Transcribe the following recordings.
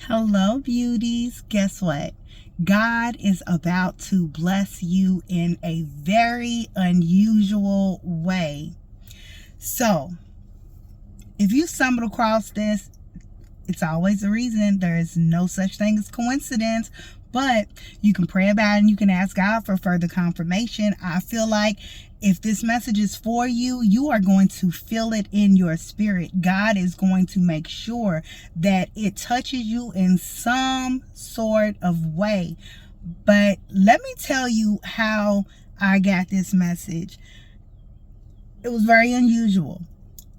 Hello, beauties. Guess what? God is about to bless you in a very unusual way. So, if you stumbled across this, it's always a reason. There is no such thing as coincidence, but you can pray about it and you can ask God for further confirmation. I feel like if this message is for you, you are going to feel it in your spirit. God is going to make sure that it touches you in some sort of way. But let me tell you how I got this message. It was very unusual.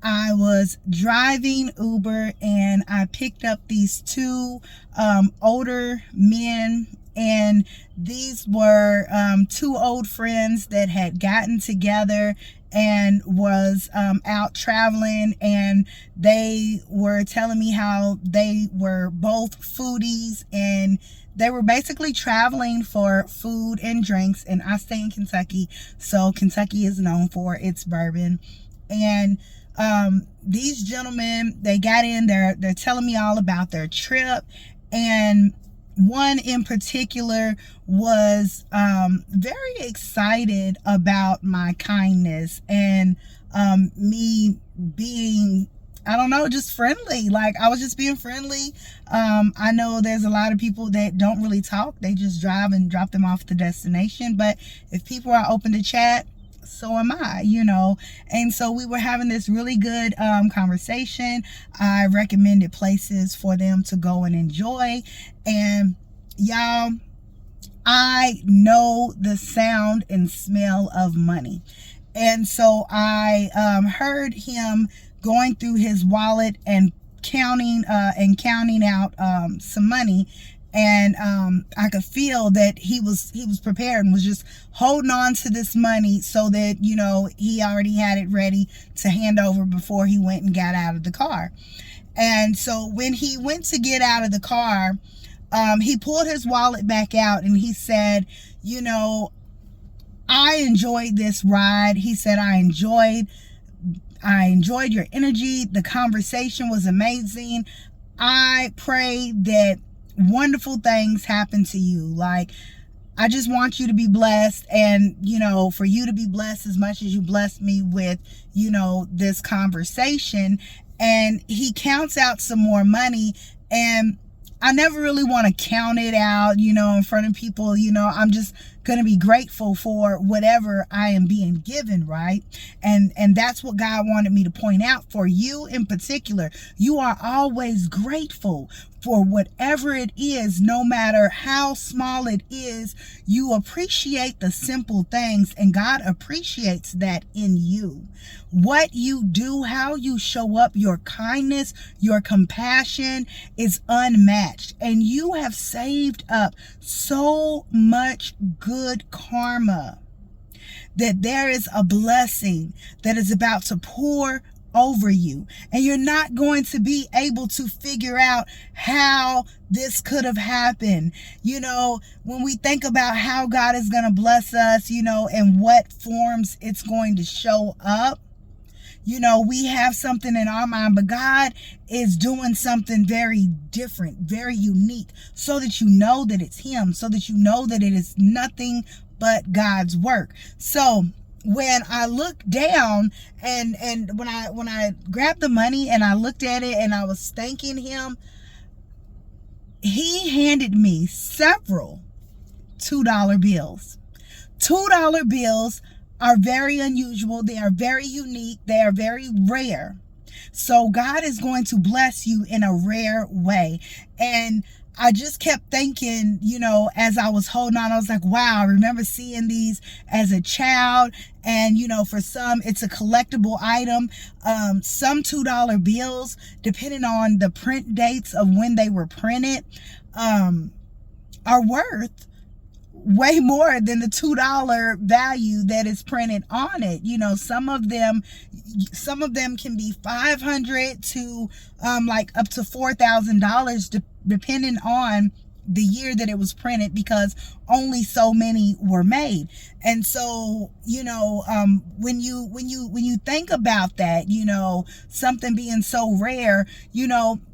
I was driving Uber and I picked up these two older men, and these were two old friends that had gotten together and was out traveling, and they were telling me how they were both foodies and they were basically traveling for food and drinks. And I stay in Kentucky, so Kentucky is known for its bourbon. And these gentlemen, they got in there, they're telling me all about their trip, and one in particular was very excited about my kindness and me being, I don't know, just friendly. Like, I was just being friendly. I know there's a lot of people that don't really talk. They just drive and drop them off at the destination. But if people are open to chat, so am I, And so we were having this really good conversation. I recommended places for them to go and enjoy. And y'all, I know the sound and smell of money. And so I heard him going through his wallet and counting out some money. And I could feel that he was prepared and was just holding on to this money so that, he already had it ready to hand over before he went and got out of the car. And so when he went to get out of the car, he pulled his wallet back out and he said, I enjoyed this ride. He said, I enjoyed your energy. The conversation was amazing. I pray that wonderful things happen to you. Like, I just want you to be blessed, and for you to be blessed as much as you blessed me with this conversation. And he counts out some more money, and I never really want to count it out in front of people. I'm just going to be grateful for whatever I am being given, right? And that's what God wanted me to point out for you in particular. You are always grateful for whatever it is, no matter how small it is. You appreciate the simple things, and God appreciates that in you. What you do, how you show up, your kindness, your compassion is unmatched. And you have saved up so much good karma that there is a blessing that is about to pour over you, and you're not going to be able to figure out how this could have happened. When we think about how God is going to bless us, and what forms it's going to show up, we have something in our mind, but God is doing something very different, very unique, so that you know that it's Him, so that you know that it is nothing but God's work. So when I looked down and when I grabbed the money and I looked at it and I was thanking Him, He handed me several $2 bills. $2 bills are very unusual. They are very unique. They are very rare. So God is going to bless you in a rare way. And I just kept thinking, as I was holding on, I was like, wow, I remember seeing these as a child. And, for some, it's a collectible item. Some $2 bills, depending on the print dates of when they were printed, are worth way more than the $2 value that is printed on it. Some of them can be $500 to like up to $4,000 depending on the year that it was printed, because only so many were made. And so, when you think about that, something being so rare,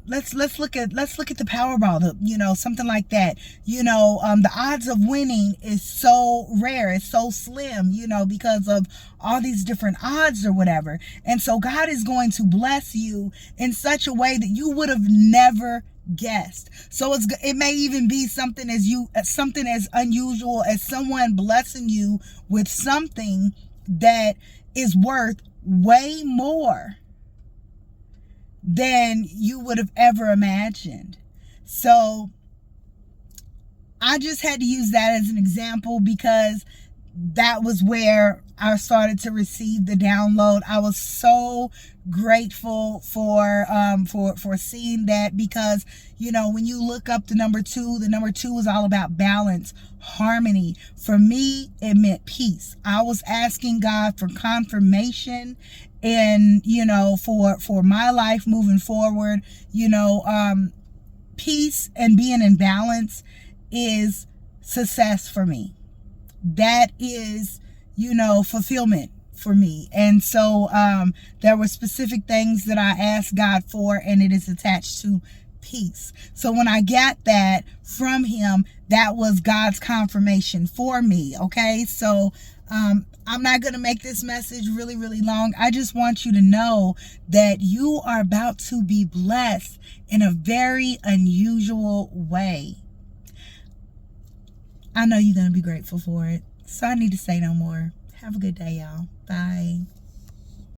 let's look at the Powerball, something like that. The odds of winning is so rare, it's so slim, because of all these different odds or whatever. And so God is going to bless you in such a way that you would have never guessed. So it may even be something as unusual as someone blessing you with something that is worth way more than you would have ever imagined. So I just had to use that as an example, because that was where I started to receive the download. I was so grateful for seeing that, because when you look up the number two is all about balance, harmony. For me, it meant peace. I was asking God for confirmation, and for my life moving forward. Peace and being in balance is success for me. That is, fulfillment for me. And so there were specific things that I asked God for, and it is attached to peace. So when I got that from him, that was God's confirmation for me. Okay, so I'm not going to make this message really, really long. I just want you to know that you are about to be blessed in a very unusual way. I know you're going to be grateful for it. So I need to say no more. Have a good day, y'all. Bye.